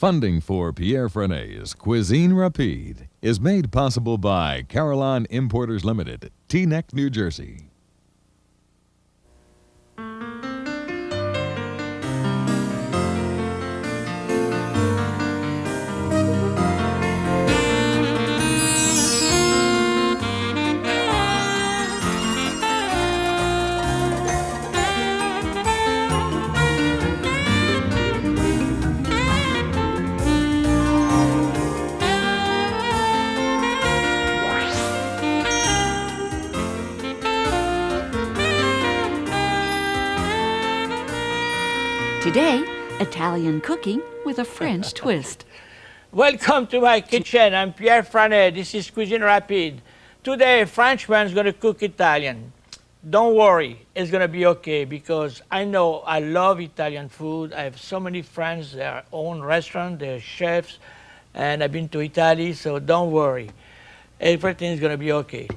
Funding for Pierre Franey's Cuisine Rapide is made possible by Carillon Importers Limited, Teaneck, New Jersey. Today, Italian cooking with a French twist. Welcome to my kitchen. I'm Pierre Franey. This is Cuisine Rapide. Today, a Frenchman's going to cook Italian. Don't worry, it's going to be okay because I know I love Italian food. I have so many friends, their own restaurant, they're chefs, and I've been to Italy, so don't worry. Everything's going to be okay.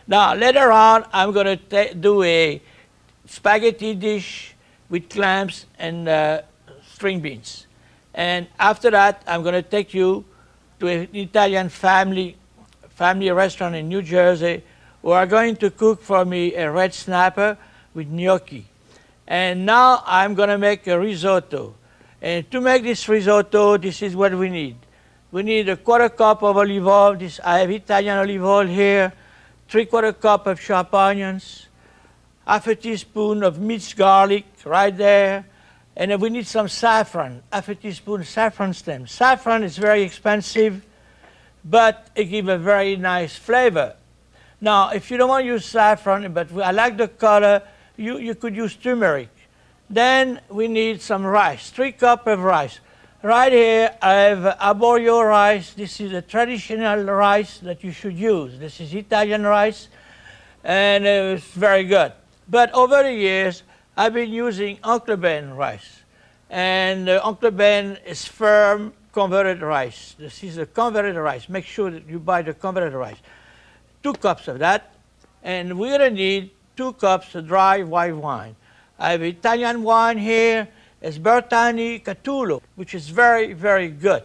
Now, later on, I'm going to do a spaghetti dish with clams and string beans. And after that, I'm going to take you to an Italian family restaurant in New Jersey who are going to cook for me a red snapper with gnocchi. And now I'm going to make a risotto. And to make this risotto, this is what we need. We need a 1/4 cup of olive oil. I have Italian olive oil here, 3/4 cup of chopped onions, 1/2 teaspoon of minced garlic right there. And then we need some saffron, 1/2 teaspoon saffron stem. Saffron is very expensive, but it gives a very nice flavor. Now, if you don't want to use saffron, but I like the color, you could use turmeric. Then we need some rice, 3 cups of rice. Right here, I have arborio rice. This is a traditional rice that you should use. This is Italian rice, and it's very good. But over the years, I've been using Uncle Ben rice. And Uncle Ben is firm converted rice. This is a converted rice. Make sure that you buy the converted rice. 2 cups of that. And we're going to need 2 cups of dry white wine. I have Italian wine here. It's Bertani Catullo, which is very, very good.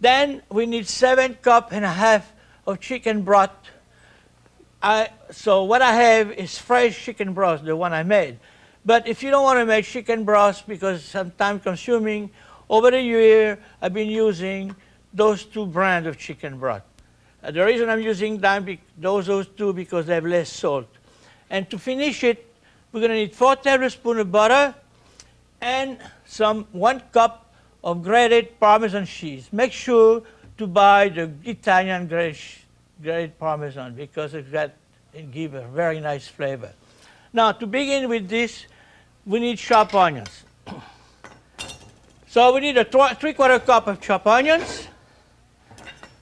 Then we need 7.5 cups of chicken broth. So what I have is fresh chicken broth, the one I made. But if you don't want to make chicken broth because it's time consuming, over the year I've been using those 2 brands of chicken broth. The reason I'm using those 2 because they have less salt. And to finish it, we're going to need 4 tablespoons of butter and 1 cup of grated Parmesan cheese. Make sure to buy the Italian grated Parmesan because it gives a very nice flavor. Now, to begin with this, we need chopped onions. So we need a 3/4 cup of chopped onions.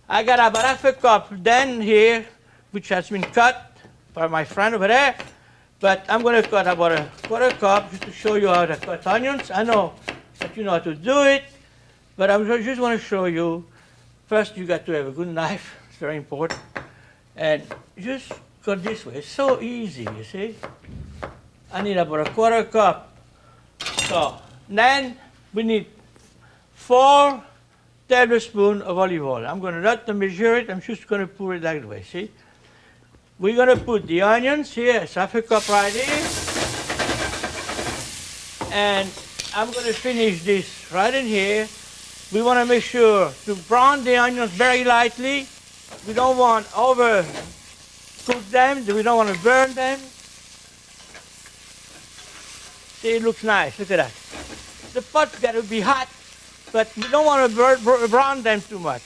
I got about 1/2 cup then here, which has been cut by my friend over there. But I'm going to cut about 1/4 cup just to show you how to cut onions. I know that you know how to do it, but I just want to show you. First, you got to have a good knife. It's very important. And just cut this way. It's so easy, you see. I need about 1/4 cup. So then we need 4 tablespoons of olive oil. I'm going to not measure it. I'm just going to pour it that way, see? We're going to put the onions here. It's 1/2 cup right here. And I'm going to finish this right in here. We want to make sure to brown the onions very lightly. We don't want overcook them. We don't want to burn them. See, it looks nice. Look at that. The pot's got to be hot, but we don't want to brown them too much.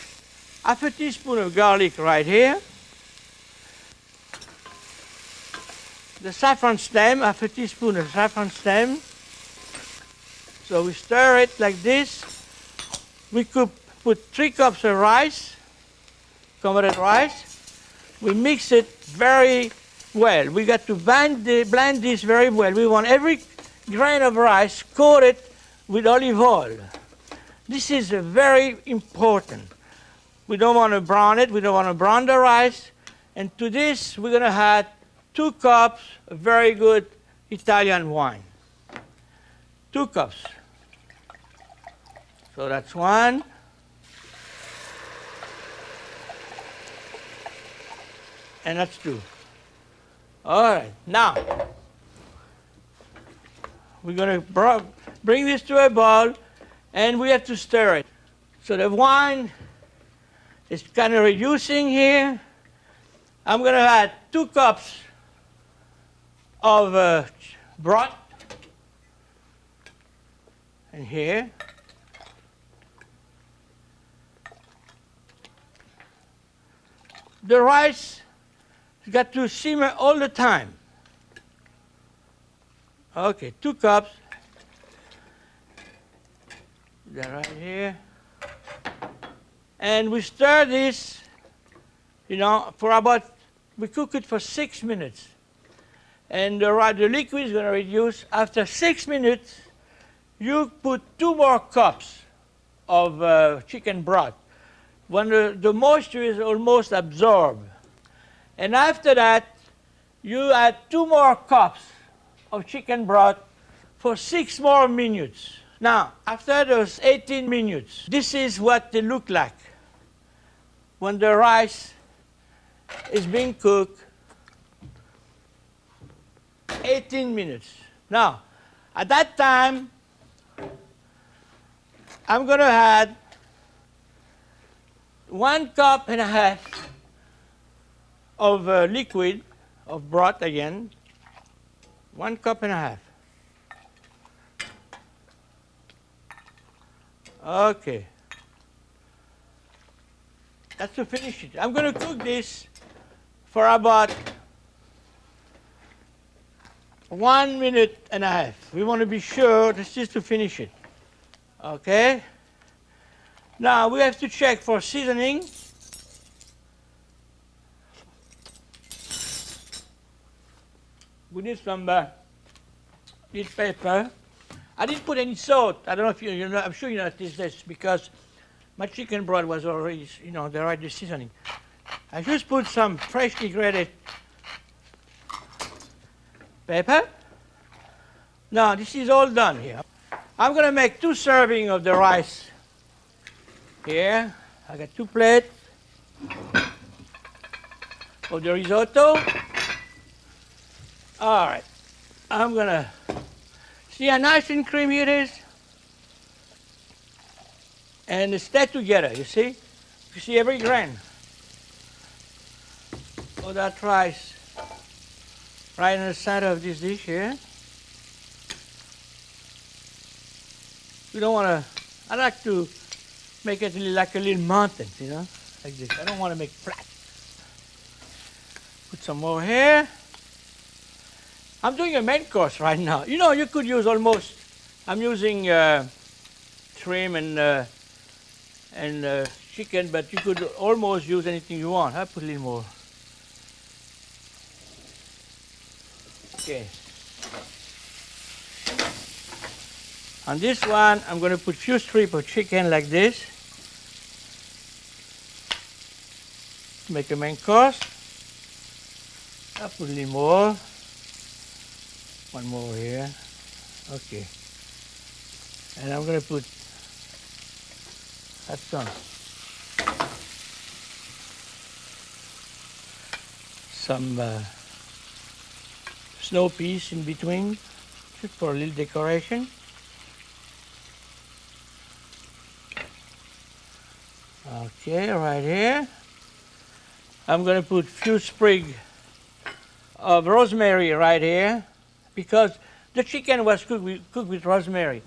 1/2 teaspoon of garlic right here. The saffron stem, 1/2 teaspoon of saffron stem. So we stir it like this. We could put 3 cups of rice, converted rice. We mix it very well. We got to blend this very well. We want every grain of rice coated with olive oil. This is very important. We don't want to brown it. We don't want to brown the rice. And to this, we're going to add 2 cups of very good Italian wine. 2 cups. So that's 1, And that's 2. All right, now we're going to bring this to a bowl, and we have to stir it. So the wine is kind of reducing here. I'm going to add 2 cups of broth in here. The rice has got to simmer all the time. Okay, 2 cups. That right here. And we stir this, for about, we cook it for 6 minutes. And the liquid is going to reduce. After 6 minutes, you put 2 more cups of chicken broth. When the moisture is almost absorbed. And after that, you add 2 more cups of chicken broth for 6 more minutes. Now, after those 18 minutes, this is what they look like when the rice is being cooked. 18 minutes. Now, at that time, I'm going to add 1.5 cups of liquid, of broth again. 1.5 cups. Okay. That's to finish it. I'm going to cook this for about 1.5 minutes. We want to be sure this is to finish it. Okay? Now we have to check for seasoning. We need some pepper. I didn't put any salt. I don't know if you know. I'm sure you noticed this because my chicken broth was already, the right seasoning. I just put some freshly grated pepper. Now this is all done here. I'm going to make 2 servings of the rice. Here, I got 2 plates of the risotto. All right, I'm going to see how nice and creamy it is. And it's stayed together, you see? You see every grain of that rice right in the center of this dish here. You don't want to, I like to make it like a little mountain, like this. I don't want to make flat. Put some more here. I'm doing a main course right now. You could use almost, I'm using shrimp and chicken, but you could almost use anything you want. I put a little more. Okay. On this one, I'm going to put few strips of chicken like this. Make a main course. I'll put a little more. One more here. Okay. And I'm going to put, that's done. Some snow peas in between, just for a little decoration. Okay, right here. I'm going to put few sprigs of rosemary right here because the chicken was cooked with rosemary.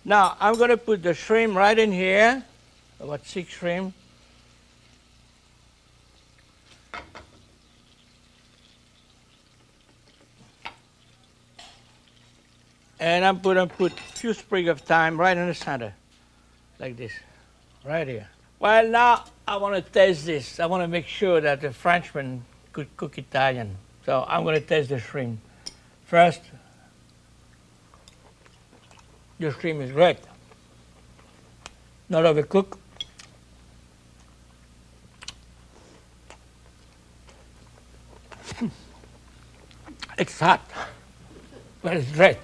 Now, I'm going to put the shrimp right in here, about 6 shrimp. And I'm going to put a few sprigs of thyme right in the center, like this, right here. Well, now I want to taste this. I want to make sure that the Frenchman could cook Italian. So I'm going to taste the shrimp. First, the shrimp is great. Not overcooked. It's hot, but it's great.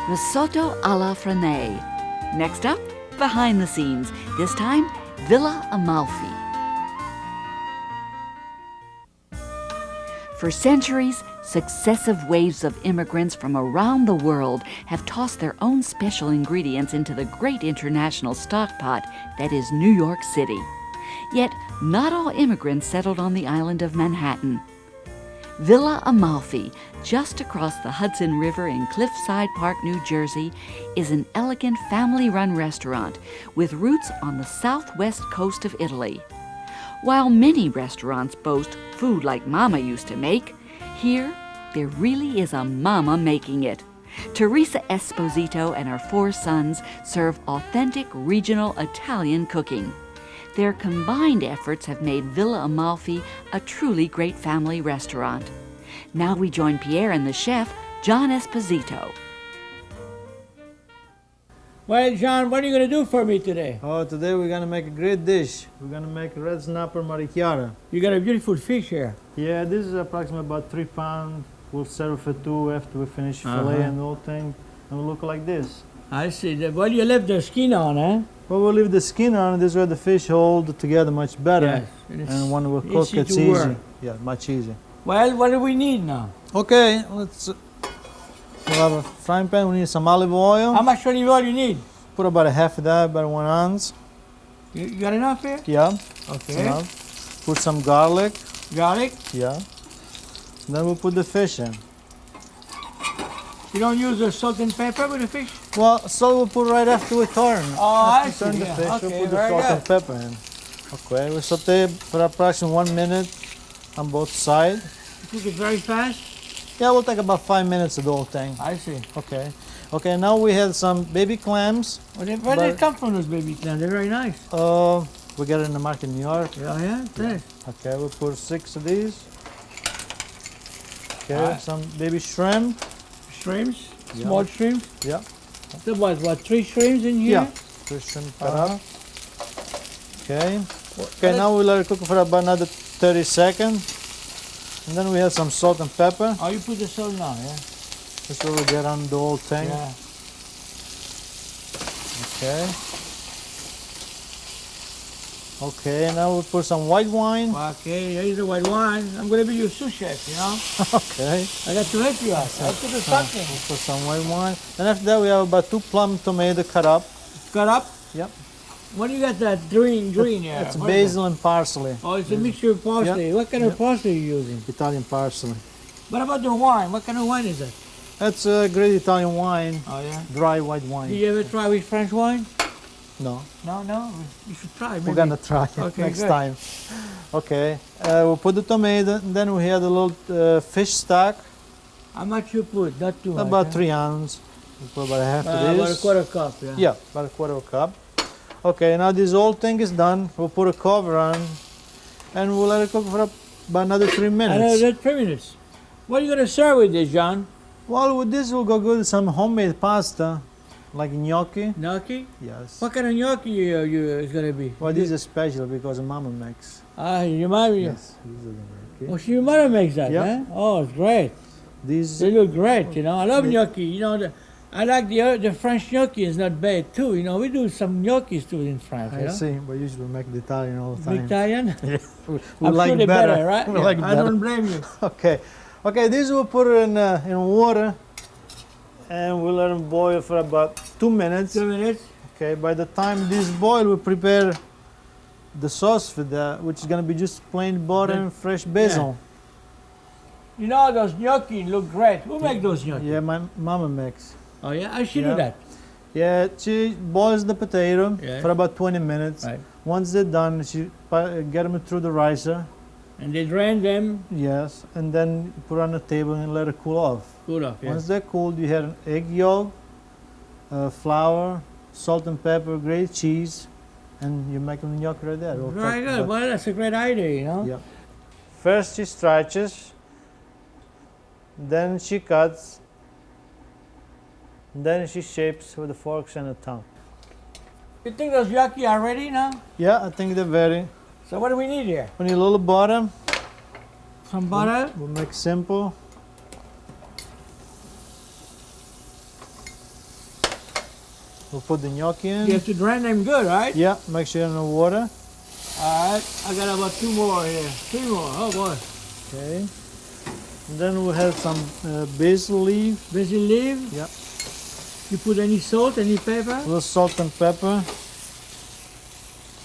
Risotto alla Franey. Next up, behind the scenes. This time, Villa Amalfi. For centuries, successive waves of immigrants from around the world have tossed their own special ingredients into the great international stockpot that is New York City. Yet, not all immigrants settled on the island of Manhattan. Villa Amalfi, just across the Hudson River in Cliffside Park, New Jersey, is an elegant family-run restaurant with roots on the southwest coast of Italy. While many restaurants boast food like Mama used to make, here there really is a mama making it. Teresa Esposito and her 4 sons serve authentic regional Italian cooking. Their combined efforts have made Villa Amalfi a truly great family restaurant. Now we join Pierre and the chef, John Esposito. Well, John, what are you going to do for me today? Oh, today we're gonna make a great dish. We're gonna make red snapper maricchiara. You got a beautiful fish here. Yeah, this is approximately about 3 pounds. We'll serve for 2 after we finish fillet and the whole thing. And will look like this. I see. Well, you left the skin on, eh? Well, we'll leave the skin on. This way the fish hold together much better. Yes. It's And when we cook, easy it's to easy. work. Yeah, much easier. Well, what do we need now? Okay, let's. We'll have a frying pan. We need some olive oil. How much olive oil you need? Put about a half of that, about 1 ounce. You got enough here? Yeah. Okay. Enough. Put some garlic. Garlic? Yeah. Then we'll put the fish in. You don't use the salt and pepper with the fish? Well, salt we'll put right after we turn. Oh, I After we turn see, the yeah. fish, Okay, we'll put the very salt good. and pepper in. Okay, we saute for approximately 1 minute on both sides. You cook it very fast? Yeah, we'll take about 5 minutes to the whole thing. I see. Okay. Okay, now we have some baby clams. Where did they come from, those baby clams? They're very nice. We get it in the market in New York. Oh, yeah? Nice. Okay, we'll put 6 of these. Okay, Alright. some baby shrimp. Shrimps? Yeah. Small shrimps? Yeah. So what, 3 shrimps in here? Yeah. 3 shrimp cut up. Okay. Okay, now we let it cook for about another 30 seconds. And then we have some salt and pepper. Oh, you put the salt now, yeah? This will get on the whole thing. Yeah. Okay. Okay, now we'll put some white wine. Okay, here's the white wine. I'm going to be your sous chef, you know? Okay. I got to help you out. I have to do something. We'll put some white wine. And after that, we have about 2 plum tomato cut up. Cut up? Yep. What do you got that green here? It's What is basil and parsley. it? Oh, it's a mixture of parsley. What kind of parsley are you using? Italian parsley. What about the wine? What kind of wine is that? That's a great Italian wine, Oh, yeah? dry white wine. Did you ever try with French wine? No, No? You should try. we're maybe. gonna try it Okay, next good. time. Okay, we'll put the tomato, and then we have a little fish stock, How much you put? Not too much. about huh? 3 ounces. We'll put about a half of About a this. quarter cup, yeah. Yeah, about a quarter of a cup. Okay, now this whole thing is done. We'll put a cover on, and we'll let it cook for about another 3 minutes. Another 3 minutes. What are you going to serve with this, John? Well, with this, we'll go good with some homemade pasta, like gnocchi. Gnocchi? Yes. What kind of gnocchi is going to be? Well, this is special because Mama makes. Ah, your mother? Yes. These are the gnocchi. Oh, your mother makes that, Yep. huh? Oh, it's great. These. They look great, you know. I love gnocchi. You know, I like the French gnocchi is not bad too. You know, we do some gnocchis too in France. You I know? see, but usually we make the Italian all the Big time. Italian? We I'm like sure they're better, right? We Yeah, like I better. don't blame you. Okay, okay. This we'll put it in water, and we'll let them boil for about 2 minutes. 2 minutes. Okay. By the time this boil, we prepare the sauce for that, which is gonna be just plain butter and fresh basil. You know, those gnocchi look great. Who make those gnocchi? Yeah, my mama makes. Oh, yeah? I should Yeah. do that. Yeah, she boils the potato Yeah. for about 20 minutes. Right. Once they're done, she get them through the ricer. And they drain them. Yes, and then put on the table and let it cool off. Cool off, yeah. Once they're cooled, you have an egg yolk, flour, salt and pepper, grated cheese, and you make them gnocchi right there. Very good. Well, that's a great idea, you know. Yeah. First she stretches, then she cuts, then she shapes with the forks and the tongue. You think those gnocchi are ready now? Yeah, I think they're very. So what do we need here? We need a little butter. Some butter. We'll make simple. We'll put the gnocchi in. You have to drain them good, right? Yeah, make sure you have no water. All right. I got about 2 more here. 3 more. Oh, boy. Okay. And then we have some basil leaf. Basil leaf. Yeah. You put any salt, any pepper? A little salt and pepper.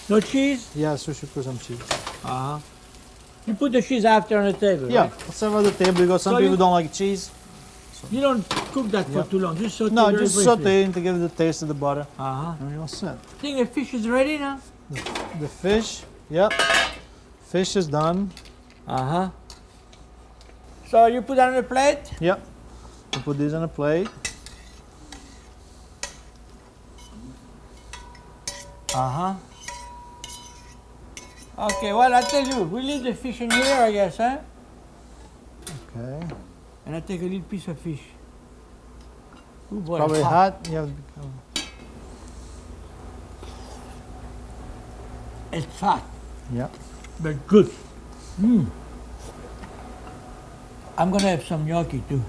No cheese? Yes, we should put some cheese. Uh-huh. You put the cheese after on the table, Yeah, right? let's serve at the table because some So people you- don't like cheese. You don't cook that for Yeah. too long. Just saute No, very just briefly. saute to give it the taste of the butter. Uh-huh. And you're all set. I think the fish is ready now. The fish, yep. Fish is done. Uh-huh. So you put that on the plate? Yep. We put these on a plate. Uh-huh. Okay, well, I tell you, we leave the fish in here, I guess, huh? Okay. And I take a little piece of fish. Ooh, boy, Probably it's hot. You have to be It's hot, Yep. but good. Mm. I'm gonna have some gnocchi too.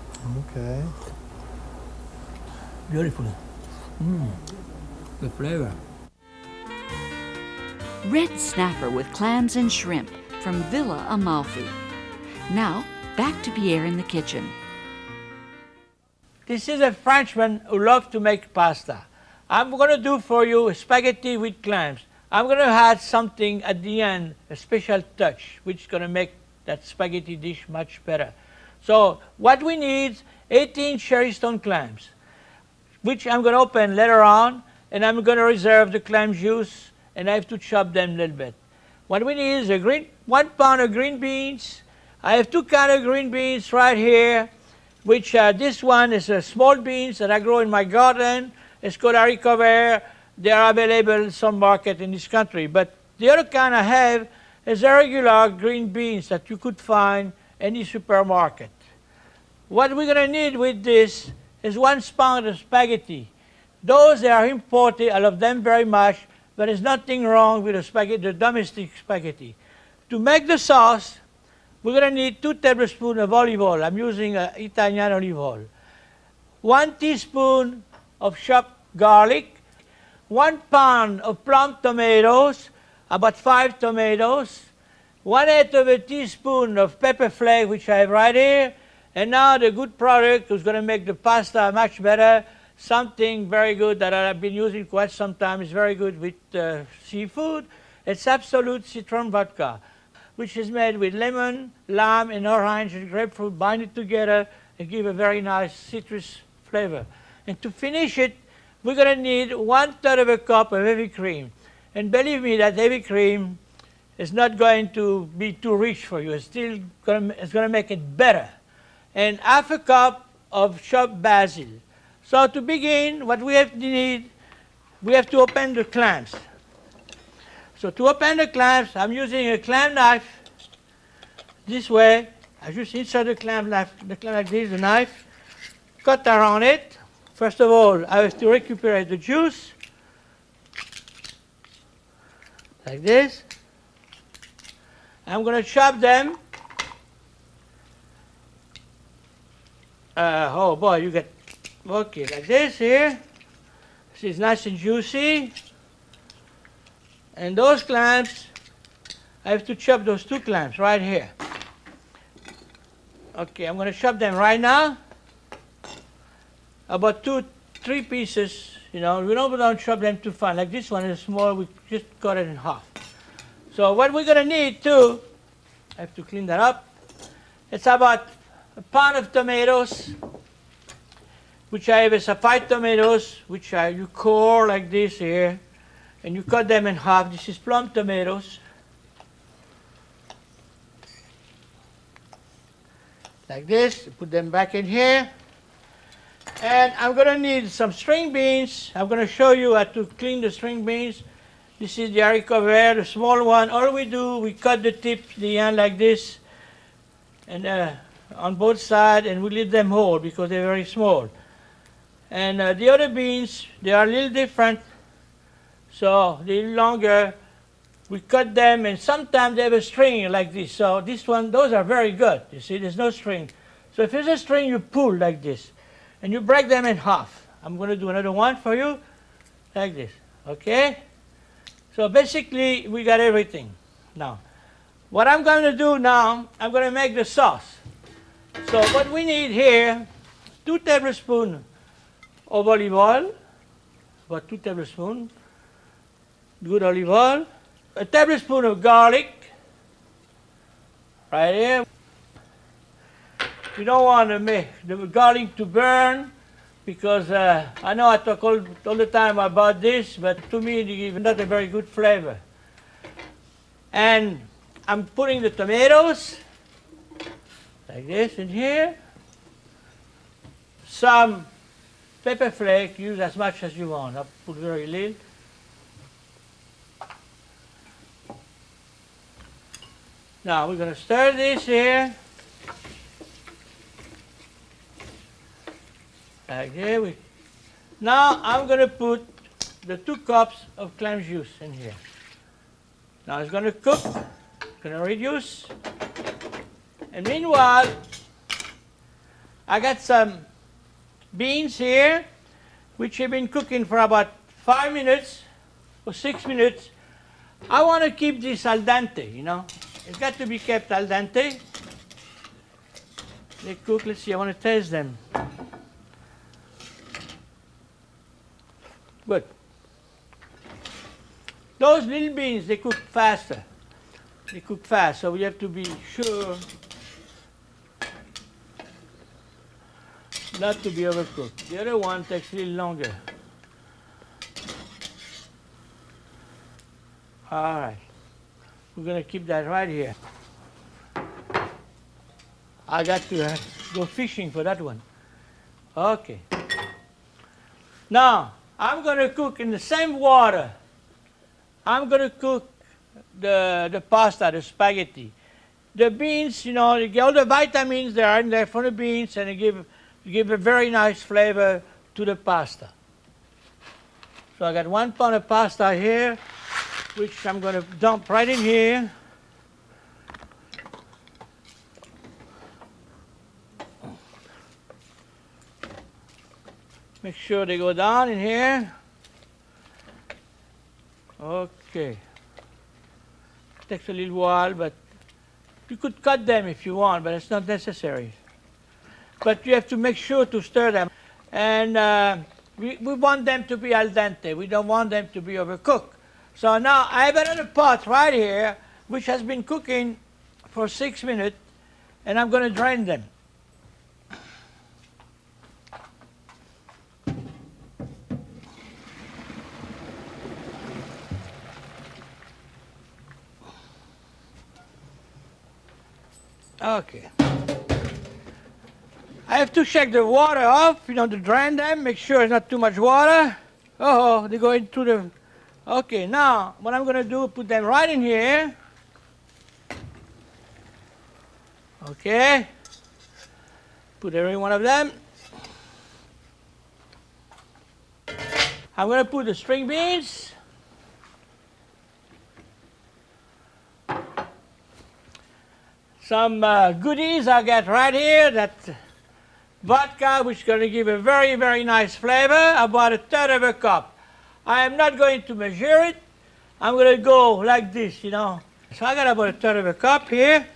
Okay. Beautiful. Mm. The flavor. Red snapper with clams and shrimp from Villa Amalfi. Now, back to Pierre in the kitchen. This is a Frenchman who loves to make pasta. I'm gonna do for you spaghetti with clams. I'm gonna add something at the end, a special touch, which is gonna make that spaghetti dish much better. So what we need, 18 cherry stone clams, which I'm gonna open later on, and I'm gonna reserve the clam juice, and I have to chop them a little bit. What we need is 1 pound of green beans. I have 2 kinds of green beans right here, which this one is a small beans that I grow in my garden. It's called haricot vert. They are available in some market in this country. But the other kind I have is the regular green beans that you could find in any supermarket. What we're going to need with this is 1 pound of spaghetti. Those that are imported, I love them very much, but there's nothing wrong with the spaghetti, the domestic spaghetti. To make the sauce, we're going to need 2 tablespoons of olive oil. I'm using Italian olive oil. 1 teaspoon of chopped garlic. 1 pound of plum tomatoes, about 5 tomatoes. 1/8 of a teaspoon of pepper flake, which I have right here. And now the good product is going to make the pasta much better. Something very good that I've been using quite some time. It's very good with seafood. It's Absolute Citron Vodka, which is made with lemon, lime, and orange and grapefruit. Bind it together and give a very nice citrus flavor. And to finish it, we're going to need 1/3 of a cup of heavy cream. And believe me, that heavy cream is not going to be too rich for you. It's going to make it better. And 1/2 cup of chopped basil. So to begin, what we have to need, we have to open the clams. So to open the clams, I'm using a clam knife. This way, I just insert the clam knife like this, the knife, cut around it. First of all, I have to recuperate the juice, like this. I'm going to chop them. Oh boy, you get, okay, like this here. This is nice and juicy. And those clams, I have to chop those 2 clams right here. Okay, I'm going to chop them right now. About 2-3 pieces, you know. We don't chop them too fine. Like this one is small, we just cut it in half. So what we're going to need too, I have to clean that up. It's about 1 pound of tomatoes, which I have is 5 tomatoes, which you core like this here, and you cut them in half. This is plum tomatoes. Like this, put them back in here. And I'm going to need some string beans. I'm going to show you how to clean the string beans. This is the haricot vert, the small one. All we do, we cut the tip, the end like this, and on both sides, and we leave them whole because they're very small. And the other beans, they are a little different, so they're longer. We cut them, and sometimes they have a string like this. So this one, those are very good. You see, there's no string. So if there's a string, you pull like this, and you break them in half. I'm going to do another one for you, like this, okay? So basically, we got everything. Now, what I'm going to do now, I'm going to make the sauce. So what we need here, 2 tablespoons of olive oil, about 2 tablespoons, good olive oil, a tablespoon of garlic, right here. You don't want to make the garlic to burn, because I know I talk all the time about this, but to me it gives not a very good flavor. And I'm putting the tomatoes, like this in here. Some pepper flake, use as much as you want. I'll put very little. Now we're going to stir this here. Like there. Now I'm going to put the 2 cups of clam juice in here. Now it's going to cook, it's going to reduce. And meanwhile, I got some beans here, which have been cooking for about 5 minutes or 6 minutes. I want to keep this al dente, you know. It's got to be kept al dente. They cook, let's see, I want to taste them. Good. Those little beans, they cook faster. They cook fast, so we have to be sure not to be overcooked. The other one takes a little longer. All right. We're going to keep that right here. I got to go fishing for that one. Okay. Now, I'm going to cook in the same water. I'm going to cook the pasta, the spaghetti. The beans, you know, all the vitamins that are in there from the beans, and they give a very nice flavor to the pasta. So I got 1 pound of pasta here, which I'm going to dump right in here. Make sure they go down in here. Okay. Takes a little while, but you could cut them if you want, but it's not necessary. But you have to make sure to stir them. And we want them to be al dente. We don't want them to be overcooked. So now I have another pot right here, which has been cooking for 6 minutes, and I'm going to drain them. Okay. I have to shake the water off, you know, to drain them, make sure it's not too much water. Oh, they go into the... Okay, now what I'm going to do, put them right in here. Okay. Put every one of them. I'm going to put the string beans. Some goodies I got right here, that vodka, which is going to give a very, very nice flavor, about 1/3 of a cup. I am not going to measure it. I'm going to go like this, you know. So I got about 1/3 of a cup here.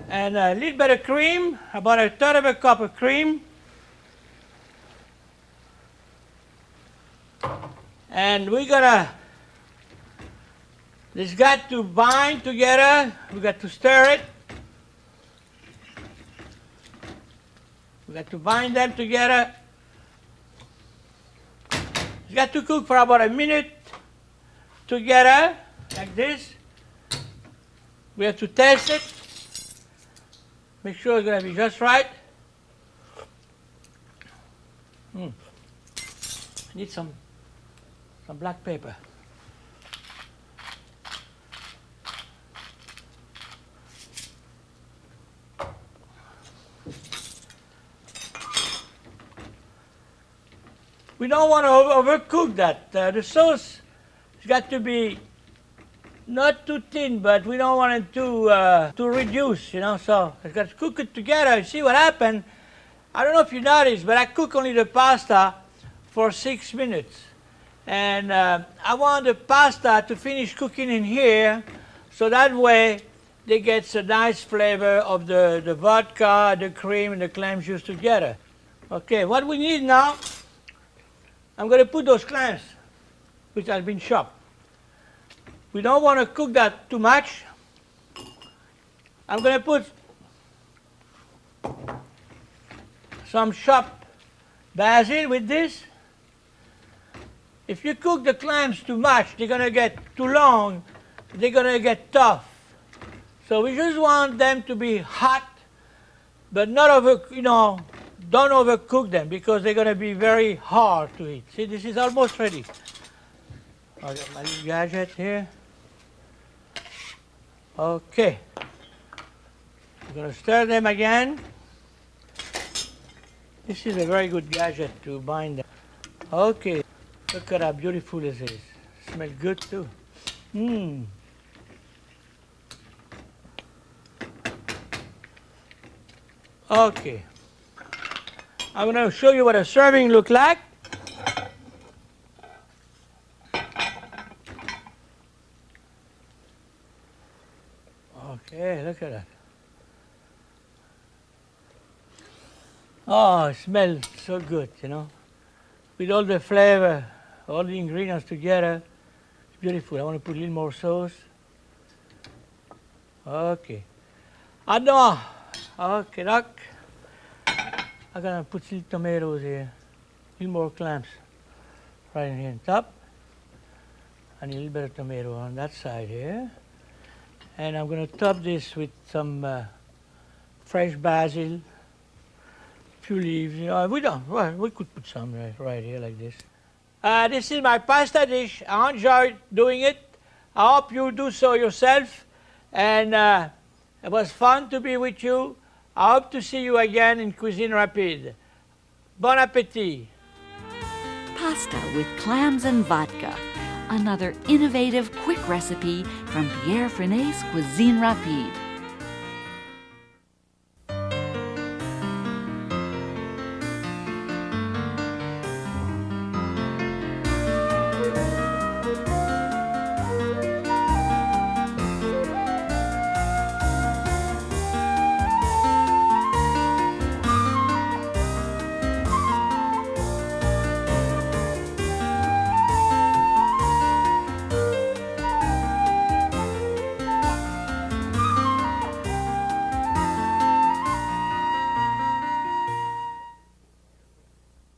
And a little bit of cream, about 1/3 of a cup of cream. And we're going to... This got to bind together. We got to stir it. We got to bind them together. It's got to cook for about 1 minute together, like this. We have to taste it. Make sure it's going to be just right. I need some black pepper. We don't want to overcook that. The sauce has got to be not too thin, but we don't want it to reduce, you know. So I've got to cook it together and see what happens. I don't know if you noticed, but I cook only the pasta for 6 minutes. And I want the pasta to finish cooking in here, so that way they get a nice flavor of the vodka, the cream, and the clam juice together. Okay, what we need now, I'm going to put those clams, which have been chopped. We don't want to cook that too much. I'm going to put some chopped basil with this. If you cook the clams too much, they're going to get too long, they're going to get tough. So we just want them to be hot, but not don't overcook them because they're going to be very hard to eat. See, this is almost ready. I got my little gadget here. Okay. I'm going to stir them again. This is a very good gadget to bind them. Okay. Look at how beautiful this is. Smells good too. Mmm. Okay. I'm going to show you what a serving looks like. Okay, look at that. Oh, it smells so good, you know. With all the flavor, all the ingredients together, it's beautiful. I want to put a little more sauce. Okay. Adno. Okay, doc. I'm gonna put some tomatoes here, a little more clams right in here on top, and a little bit of tomato on that side here. And I'm gonna top this with some fresh basil, few leaves. You know, we could put some right here like this. This is my pasta dish. I enjoyed doing it. I hope you do so yourself. And it was fun to be with you. I hope to see you again in Cuisine Rapide. Bon appétit. Pasta with clams and vodka. Another innovative, quick recipe from Pierre Franey's Cuisine Rapide.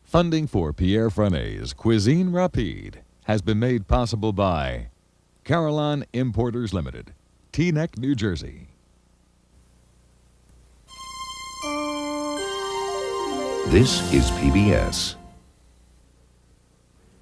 Funding for Pierre Franey's Cuisine Rapide has been made possible by Carillon Importers Limited, Teaneck, New Jersey. This is PBS.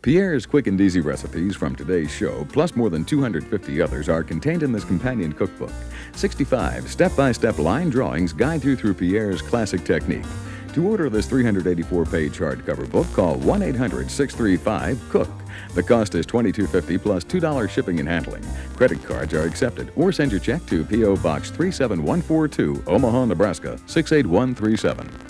Pierre's quick and easy recipes from today's show, plus more than 250 others, are contained in this companion cookbook. 65 step-by-step line drawings guide you through Pierre's classic technique. To order this 384-page hardcover book, call 1-800-635-COOK. The cost is $22.50 plus $2 shipping and handling. Credit cards are accepted, or send your check to P.O. Box 37142, Omaha, Nebraska 68137.